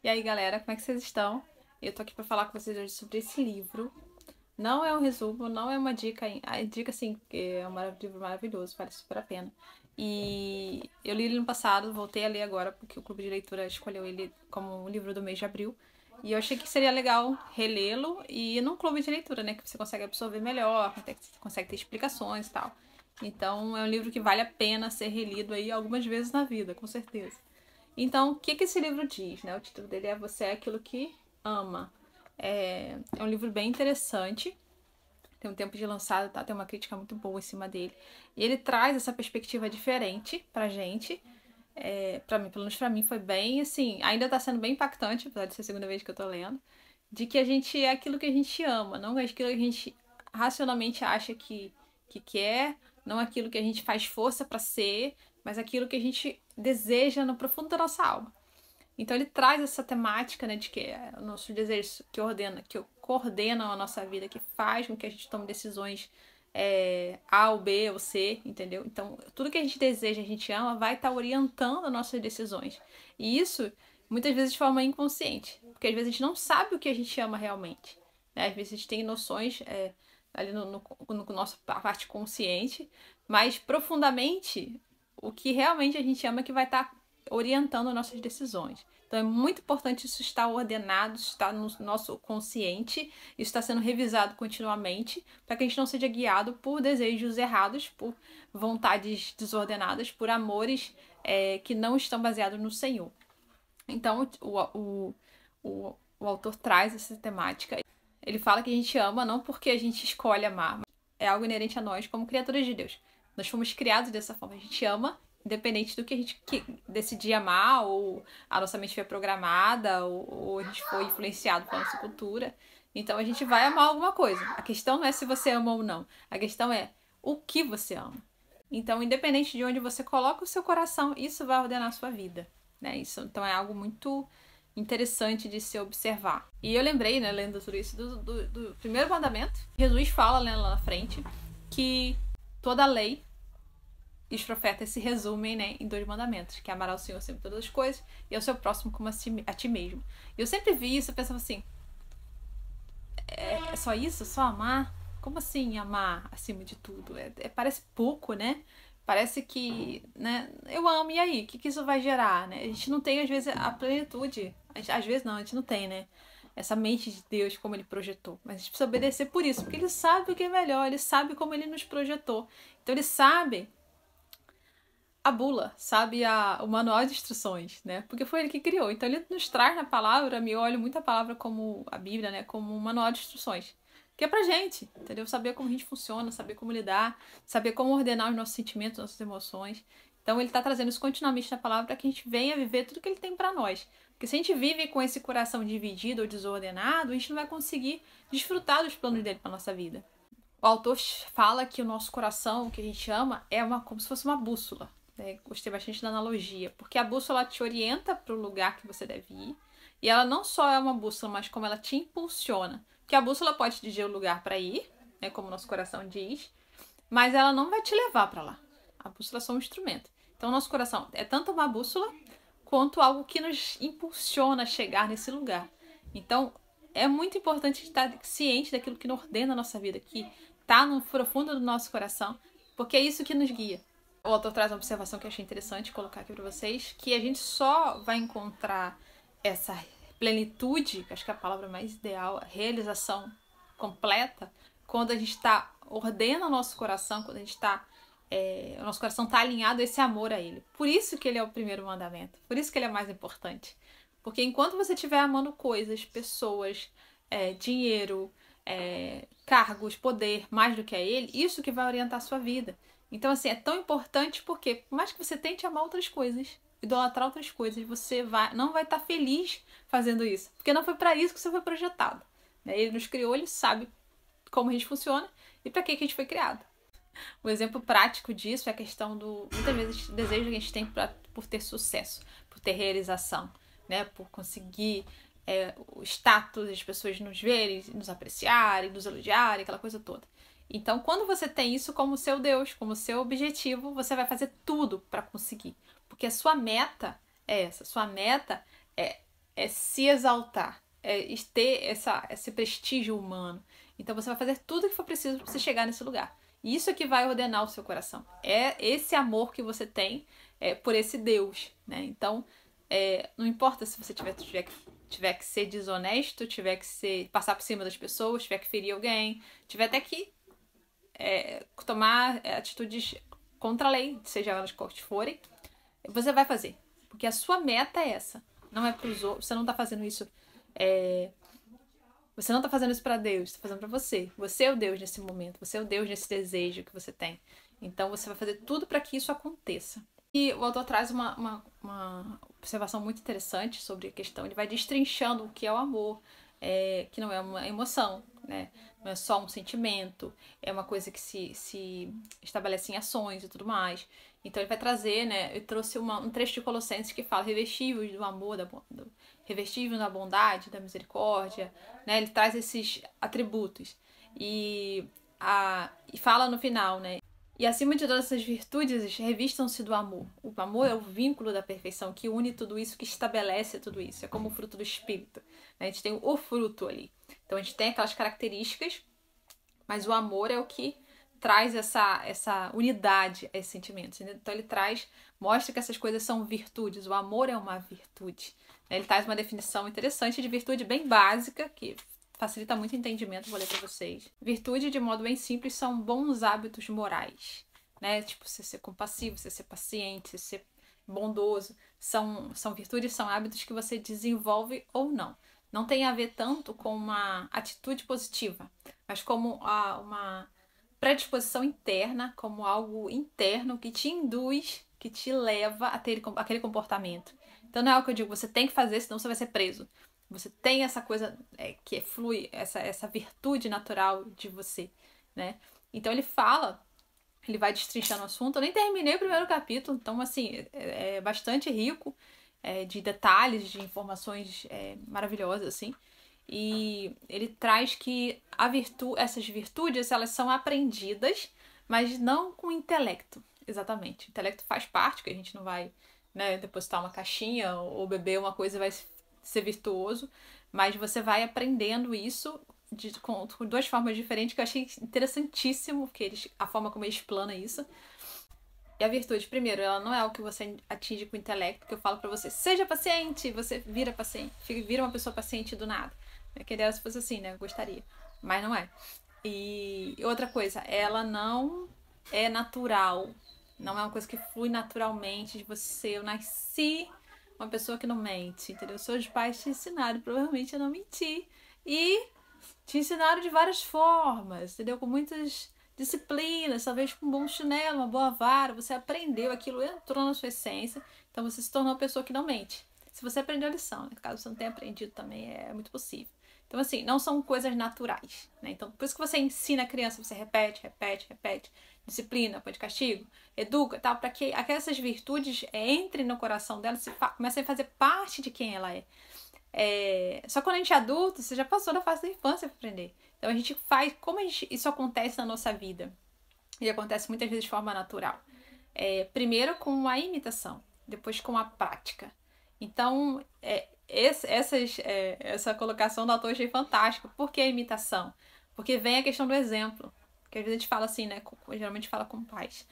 E aí, galera, como é que vocês estão? Eu tô aqui pra falar com vocês hoje sobre esse livro. Não é um resumo, não é uma dica. A dica, sim, que é um livro maravilhoso, vale super a pena. E eu li ele no passado, voltei a ler agora, porque o Clube de Leitura escolheu ele como um livro do mês de abril. E eu achei que seria legal relê-lo e ir num clube de leitura, né? Que você consegue absorver melhor, consegue ter explicações e tal. Então, é um livro que vale a pena ser relido aí algumas vezes na vida, com certeza. Então, o que esse livro diz, né? O título dele é Você é Aquilo que Ama. É um livro bem interessante. Tem um tempo de lançado, tá? Tem uma crítica muito boa em cima dele. E ele traz essa perspectiva diferente pra gente. Pra mim, pelo menos pra mim, foi bem, assim... Ainda tá sendo bem impactante, apesar de ser a segunda vez que eu tô lendo. De que a gente é aquilo que a gente ama, não é aquilo que a gente racionalmente acha que quer, não é aquilo que a gente faz força pra ser, mas aquilo que a gente deseja no profundo da nossa alma. Então ele traz essa temática, né, de que é o nosso desejo que coordenam a nossa vida, que faz com que a gente tome decisões A ou B ou C, entendeu? Então tudo que a gente deseja, a gente ama, vai estar orientando as nossas decisões. E isso, muitas vezes, de forma inconsciente, porque às vezes a gente não sabe o que a gente ama realmente, né? Às vezes a gente tem noções ali no nossa parte consciente, mas profundamente o que realmente a gente ama é que vai estar orientando nossas decisões. Então é muito importante isso estar ordenado, estar no nosso consciente, isso está sendo revisado continuamente, para que a gente não seja guiado por desejos errados, por vontades desordenadas, por amores que não estão baseados no Senhor. Então o autor traz essa temática. Ele fala que a gente ama não porque a gente escolhe amar, é algo inerente a nós como criaturas de Deus. Nós fomos criados dessa forma, a gente ama independente do que a gente decidir amar, ou a nossa mente foi programada, ou a gente foi influenciado pela nossa cultura. Então a gente vai amar alguma coisa. A questão não é se você ama ou não. A questão é o que você ama. Então, independente de onde você coloca o seu coração, isso vai ordenar a sua vida. Né? Isso, então é algo muito interessante de se observar. E eu lembrei, né, lendo tudo isso, do primeiro mandamento. Jesus fala, né, lá na frente, que toda a lei e os profetas se resumem, né, em 2 mandamentos, que é amar ao Senhor sempre todas as coisas e ao seu próximo como a ti mesmo. E eu sempre vi isso, eu pensava assim, é só isso? Só amar? Como assim amar acima de tudo? Parece pouco, né? Parece que, né, eu amo, e aí? O que isso vai gerar, né? A gente não tem, às vezes, a plenitude. Às vezes não, a gente não tem, né? Essa mente de Deus, como Ele projetou. Mas a gente precisa obedecer por isso, porque Ele sabe o que é melhor, Ele sabe como Ele nos projetou. Então Ele sabe a bula, sabe o manual de instruções, né? Porque foi ele que criou. Então ele nos traz na palavra, eu olho muito a palavra como a Bíblia, né? Como um manual de instruções. Que é pra gente, entendeu? Saber como a gente funciona, saber como lidar, saber como ordenar os nossos sentimentos, nossas emoções. Então ele tá trazendo isso continuamente na palavra para que a gente venha viver tudo que ele tem para nós. Porque se a gente vive com esse coração dividido ou desordenado, a gente não vai conseguir desfrutar dos planos dele para nossa vida. O autor fala que o nosso coração, o que a gente ama, é como se fosse uma bússola. Gostei bastante da analogia, porque a bússola te orienta para o lugar que você deve ir, e ela não só é uma bússola, mas como ela te impulsiona. Porque a bússola pode te dizer o lugar para ir, né, como o nosso coração diz, mas ela não vai te levar para lá. A bússola é só um instrumento. Então, o nosso coração é tanto uma bússola quanto algo que nos impulsiona a chegar nesse lugar. Então, é muito importante estar ciente daquilo que ordena a nossa vida, que está no profundo do nosso coração, porque é isso que nos guia. O autor traz uma observação que eu achei interessante colocar aqui para vocês, que a gente só vai encontrar essa plenitude, que acho que é a palavra mais ideal, a realização completa, quando a gente ordena o nosso coração, quando a gente o nosso coração está alinhado a esse amor a ele. Por isso que ele é o primeiro mandamento, por isso que ele é mais importante. Porque enquanto você estiver amando coisas, pessoas, dinheiro, cargos, poder, mais do que a ele, isso que vai orientar a sua vida. Então, assim, é tão importante porque, por mais que você tente amar outras coisas, idolatrar outras coisas, você não vai estar feliz fazendo isso. Porque não foi para isso que você foi projetado. Né? Ele nos criou, ele sabe como a gente funciona e para que a gente foi criado. Um exemplo prático disso é a questão muitas vezes, desejo que a gente tem por ter sucesso, por ter realização, né? Por conseguir o status, as pessoas nos verem, nos apreciarem, nos elogiarem, aquela coisa toda. Então, quando você tem isso como seu Deus, como seu objetivo, você vai fazer tudo para conseguir. Porque a sua meta é essa. Sua meta é é se exaltar, é ter esse prestígio humano. Então você vai fazer tudo o que for preciso para você chegar nesse lugar. E isso é que vai ordenar o seu coração. É esse amor que você tem por esse Deus, né? Então, não importa se você tiver que ser desonesto, tiver que passar por cima das pessoas, tiver que ferir alguém, tiver até que tomar atitudes contra a lei, seja elas quais forem, você vai fazer. Porque a sua meta é essa. Não é pros outros. Você não tá fazendo isso. Você não tá fazendo isso pra Deus, tá fazendo pra você. Você é o Deus nesse momento. Você é o Deus nesse desejo que você tem. Então você vai fazer tudo para que isso aconteça. E o autor traz uma observação muito interessante sobre a questão. Ele vai destrinchando o que é o amor, que não é uma emoção, né? Não é só um sentimento, é uma coisa que se estabelece em ações e tudo mais. Então ele vai trazer, né? Eu trouxe um trecho de Colossenses que fala revestíveis do amor, revestíveis da bondade, da misericórdia, né? Ele traz esses atributos e fala no final, né? E acima de todas essas virtudes, revistam-se do amor. O amor é o vínculo da perfeição que une tudo isso, que estabelece tudo isso. É como o fruto do Espírito. A gente tem o fruto ali. Então a gente tem aquelas características, mas o amor é o que traz essa unidade a esses sentimentos. Então ele mostra que essas coisas são virtudes. O amor é uma virtude. Ele traz uma definição interessante de virtude bem básica, que facilita muito o entendimento, vou ler para vocês. Virtude, de modo bem simples, são bons hábitos morais, né? Tipo, você ser compassivo, você ser paciente, você ser bondoso. São virtudes, são hábitos que você desenvolve ou não. Não tem a ver tanto com uma atitude positiva, mas como uma predisposição interna, como algo interno que te induz, que te leva a ter aquele comportamento. Então não é o que eu digo, você tem que fazer, senão você vai ser preso. Você tem essa coisa que flui, essa virtude natural de você, né? Então ele vai destrinchando o assunto. Eu nem terminei o primeiro capítulo, então assim, é bastante rico de detalhes, de informações maravilhosas, assim. E ele traz que essas virtudes, elas são aprendidas, mas não com intelecto, exatamente. O intelecto faz parte, que a gente não vai, né, depositar uma caixinha ou beber uma coisa e vai ser virtuoso, mas você vai aprendendo isso com duas formas diferentes, que eu achei interessantíssimo, a forma como ele explana isso. E a virtude, primeiro, ela não é algo que você atinge com o intelecto, que eu falo pra você, seja paciente, você vira paciente, vira uma pessoa paciente do nada. Eu queria se fosse assim, né? Eu gostaria. Mas não é. E outra coisa, ela não é natural. Não é uma coisa que flui naturalmente de você. Eu nasci uma pessoa que não mente, entendeu? Seus pais te ensinaram provavelmente a não mentir. E te ensinaram de várias formas, entendeu? Com muitas disciplinas, talvez com um bom chinelo, uma boa vara. Você aprendeu, aquilo entrou na sua essência. Então você se tornou uma pessoa que não mente. Se você aprendeu a lição, né? Caso você não tenha aprendido também, é muito possível. Então, assim, não são coisas naturais, né? Então, por isso que você ensina a criança, você repete. Disciplina, põe de castigo, educa, tal, para que essas virtudes entrem no coração dela e comecem a fazer parte de quem ela é. Só quando a gente é adulto, você já passou da fase da infância para aprender. Então, a gente faz... Como isso acontece na nossa vida? E acontece muitas vezes de forma natural. Primeiro com a imitação, depois com a prática. Então, essa colocação do autor eu achei fantástica. Por que a imitação? Porque vem a questão do exemplo. Porque às vezes a gente fala assim, né? Geralmente fala com pais.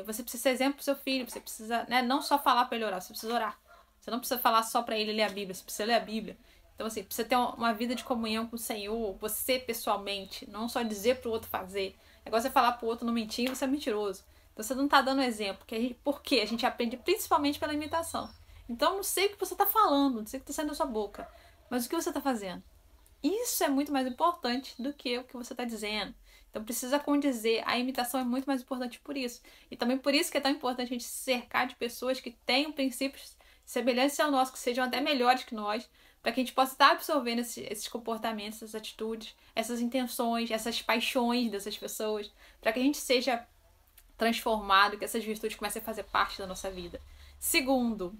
Você precisa ser exemplo pro seu filho. Você precisa, né, não só falar para ele orar, você precisa orar. Você não precisa falar só para ele ler a Bíblia. Você precisa ler a Bíblia. Então, assim, precisa ter uma vida de comunhão com o Senhor. Você pessoalmente. Não só dizer pro outro fazer. É igual você falar pro outro não mentir, você é mentiroso. Então, você não tá dando exemplo. Por quê? A gente aprende principalmente pela imitação. Então, não sei o que você está falando, não sei o que está saindo da sua boca, mas o que você está fazendo? Isso é muito mais importante do que o que você está dizendo. Então, precisa condizer. A imitação é muito mais importante por isso. E também por isso que é tão importante a gente se cercar de pessoas que tenham princípios semelhantes ao nosso, que sejam até melhores que nós, para que a gente possa estar absorvendo esses comportamentos, essas atitudes, essas intenções, essas paixões dessas pessoas, para que a gente seja transformado, que essas virtudes comecem a fazer parte da nossa vida. Segundo,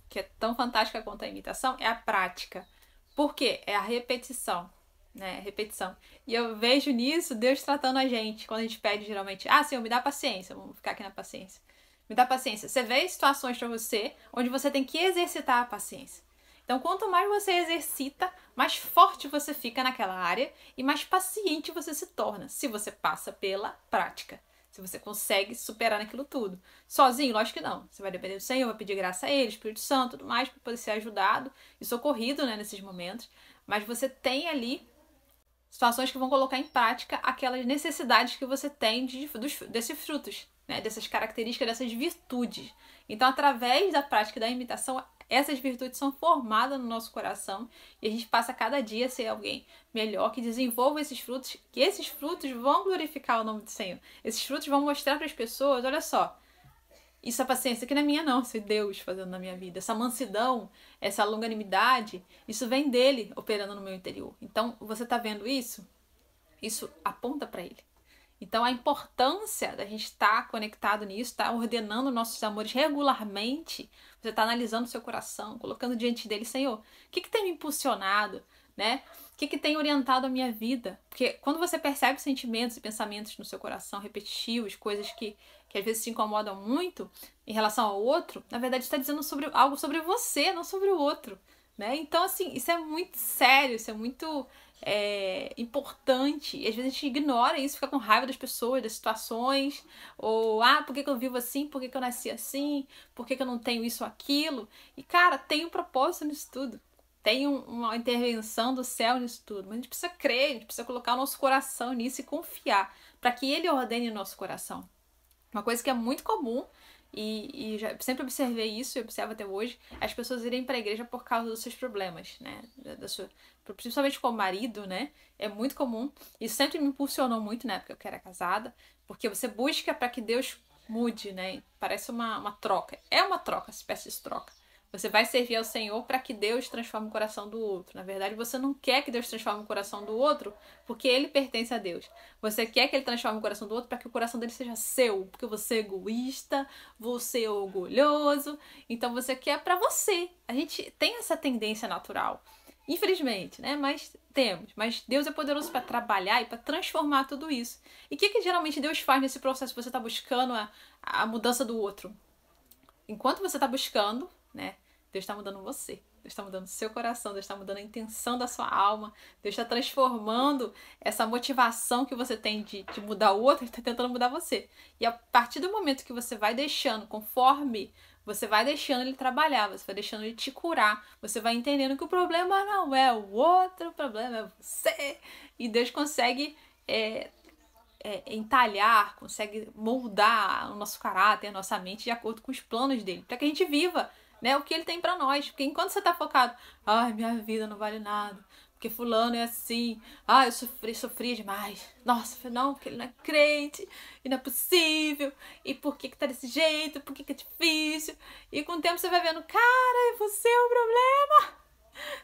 que é tão fantástica quanto a imitação, é a prática. Por quê? É a repetição, né? Repetição. E eu vejo nisso Deus tratando a gente, quando a gente pede geralmente, Senhor, me dá paciência, vamos ficar aqui na paciência. Me dá paciência. Você vê situações para você onde você tem que exercitar a paciência. Então, quanto mais você exercita, mais forte você fica naquela área e mais paciente você se torna, se você passa pela prática. Se você consegue superar naquilo tudo. Sozinho, lógico que não. Você vai depender do Senhor, vai pedir graça a Ele, Espírito Santo, tudo mais, para poder ser ajudado e socorrido, né, nesses momentos. Mas você tem ali situações que vão colocar em prática aquelas necessidades que você tem desses frutos, né, dessas características, dessas virtudes. Então, através da prática da imitação, essas virtudes são formadas no nosso coração e a gente passa a cada dia a ser alguém melhor, que desenvolva esses frutos, que esses frutos vão glorificar o nome do Senhor. Esses frutos vão mostrar para as pessoas, olha só, isso é paciência que não é minha não, isso é Deus fazendo na minha vida. Essa mansidão, essa longanimidade, isso vem dele operando no meu interior. Então, você está vendo isso? Isso aponta para ele. Então, a importância da gente estar conectado nisso, estar ordenando nossos amores regularmente, você está analisando o seu coração, colocando diante dele, Senhor, o que tem me impulsionado, né? O que tem orientado a minha vida? Porque quando você percebe sentimentos e pensamentos no seu coração repetitivos, coisas que às vezes te incomodam muito em relação ao outro, na verdade está dizendo algo sobre você, não sobre o outro, né? Então, assim, isso é muito sério, isso é muito importante. E às vezes a gente ignora isso, fica com raiva das pessoas, das situações, ou, por que eu vivo assim? Por que eu nasci assim? Por que eu não tenho isso ou aquilo? E, cara, tem um propósito nisso tudo. Tem uma intervenção do céu nisso tudo. Mas a gente precisa crer, a gente precisa colocar o nosso coração nisso e confiar, para que ele ordene o nosso coração. Uma coisa que é muito comum, e já sempre observei isso, e observo até hoje, é as pessoas irem para a igreja por causa dos seus problemas, né? Principalmente com o marido, né? É muito comum. Isso sempre me impulsionou muito na época que eu era casada, porque você busca para que Deus mude, né? Parece uma troca. É uma troca, espécie de troca. Você vai servir ao Senhor para que Deus transforme o coração do outro. Na verdade, você não quer que Deus transforme o coração do outro porque ele pertence a Deus. Você quer que ele transforme o coração do outro para que o coração dele seja seu. Porque você é egoísta, você é orgulhoso. Então você quer para você. A gente tem essa tendência natural. Infelizmente, né? Mas temos. Mas Deus é poderoso para trabalhar e para transformar tudo isso. E o que geralmente Deus faz nesse processo que você está buscando a mudança do outro? Enquanto você está buscando, né? Deus está mudando você. Deus está mudando o seu coração. Deus está mudando a intenção da sua alma. Deus está transformando essa motivação que você tem de mudar o outro. Ele está tentando mudar você. E a partir do momento que você vai deixando, conforme você vai deixando ele trabalhar, você vai deixando ele te curar, você vai entendendo que o problema não é o outro, o problema é você. E Deus consegue entalhar, consegue moldar o nosso caráter, a nossa mente de acordo com os planos dele, para que a gente viva, né, o que ele tem para nós. Porque enquanto você tá focado, minha vida não vale nada, porque fulano é assim, eu sofri demais, nossa, não, porque ele não é crente, e não é possível, e por que tá desse jeito, por que é difícil, e com o tempo você vai vendo, cara, você é o problema.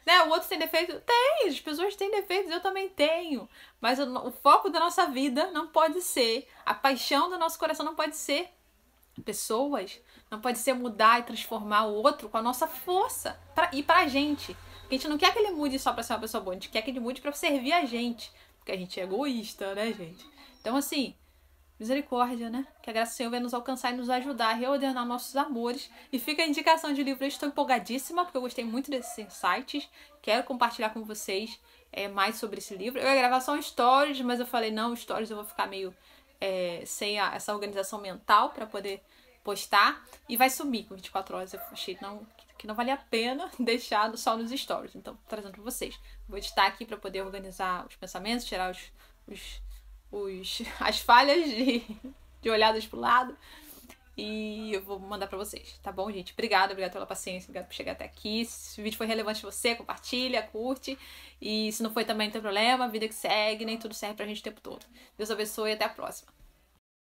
Né? O outro tem defeito? Tem, as pessoas têm defeitos, eu também tenho. Mas o foco da nossa vida não pode ser, a paixão do nosso coração não pode ser pessoas, não pode ser mudar e transformar o outro com a nossa força e pra gente. Porque a gente não quer que ele mude só pra ser uma pessoa boa, a gente quer que ele mude pra servir a gente. Porque a gente é egoísta, né, gente? Então, assim, misericórdia, né? Que a graça do Senhor venha nos alcançar e nos ajudar a reordenar nossos amores. E fica a indicação de livro. Eu estou empolgadíssima, porque eu gostei muito desses insights. Quero compartilhar com vocês mais sobre esse livro. Eu ia gravar só um stories, mas eu falei, não, stories eu vou ficar meio sem essa organização mental para poder postar. E vai sumir com 24 horas. Eu achei que não valia a pena deixar só nos stories. Então, tô trazendo para vocês. Vou editar aqui para poder organizar os pensamentos, tirar as falhas de olhadas pro lado. E eu vou mandar pra vocês, tá bom, gente? Obrigada pela paciência, obrigada por chegar até aqui. Se o vídeo foi relevante pra você, compartilha, curte. E se não foi também, não tem problema, vida que segue, nem tudo serve pra gente o tempo todo. Deus abençoe e até a próxima.